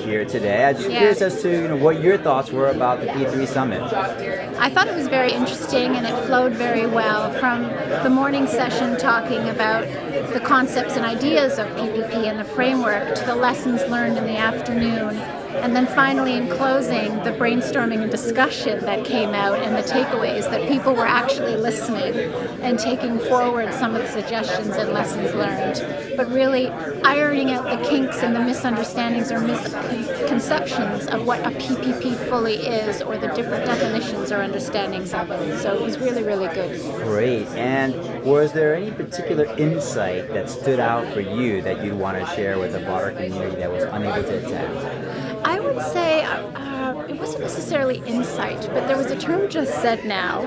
here today. I'm just curious as to what your thoughts were about the P3 Summit. I thought it was very interesting and it flowed very well from the morning session talking about the concepts and ideas of PPP and the framework to the lessons learned in the afternoon. And then finally in closing, the brainstorming and discussion that came out and the takeaways that people were actually listening and taking forward some of the suggestions and lessons learned, but really ironing out the kinks and the misunderstandings or misconceptions of what a PPP fully is or the different definitions or understandings of it. So it was really, really good. Great. And was there any particular insight that stood out for you that you'd want to share with the broader community that was unable to attend? I would say it wasn't necessarily insight, but there was a term just said now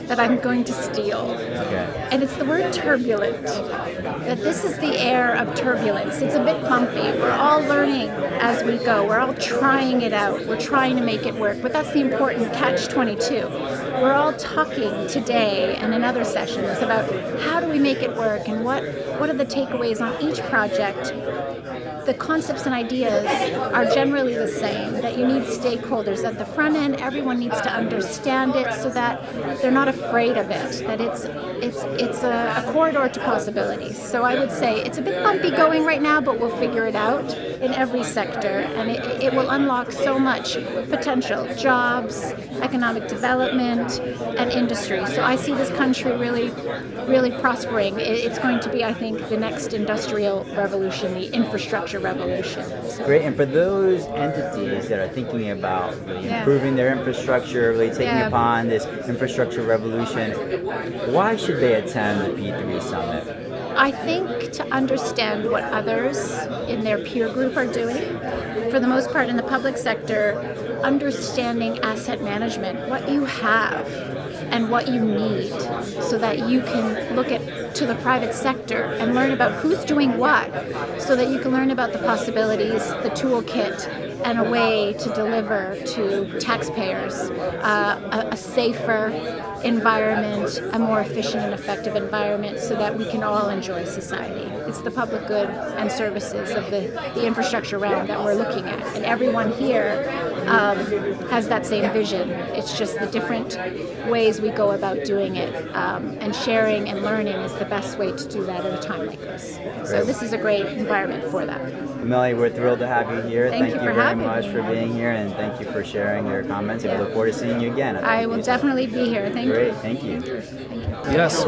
that I'm going to steal. Okay. And it's the word turbulent. That this is the era of turbulence. It's a bit bumpy. We're all learning as we go. We're all trying it out. We're trying to make it work. But that's the important catch-22. We're all talking today and in other sessions about how do we make it work and what are the takeaways on each project. The concepts and ideas are generally the same, that you need stakeholders at the front end. Everyone needs to understand it so that they're not afraid of it, that it's a corridor to possibilities. So I would say it's a bit bumpy going right now, but we'll figure it out in every sector, and it will unlock so much potential, jobs, economic development, and industry. So I see this country really, really prospering. It's going to be, I think, the next industrial revolution, the infrastructure revolution. So. Great. And for those entities that are thinking about really improving their infrastructure, really taking upon this infrastructure revolution, why should they attend the P3 Summit? I think to understand what others in their peer group are doing. For the most part in the public sector, understanding asset management, what you have and what you need, so that you can look to the private sector and learn about who's doing what, so that you can learn about the possibilities, the toolkit, and a way to deliver to taxpayers a safer environment, a more efficient and effective environment, so that we can all enjoy society. It's the public good and services of the infrastructure realm that we're looking at. And everyone here has that same vision. It's just the different ways we go about doing it. And sharing and learning is the best way to do that at a time like this. So this is a great environment for that. Melanie, we're thrilled to have you here. Thank you very much for being here, and thank you for sharing your comments. And we look forward to seeing you again. I will definitely be here. Thank you. Great, thank you. Thank you. Yes.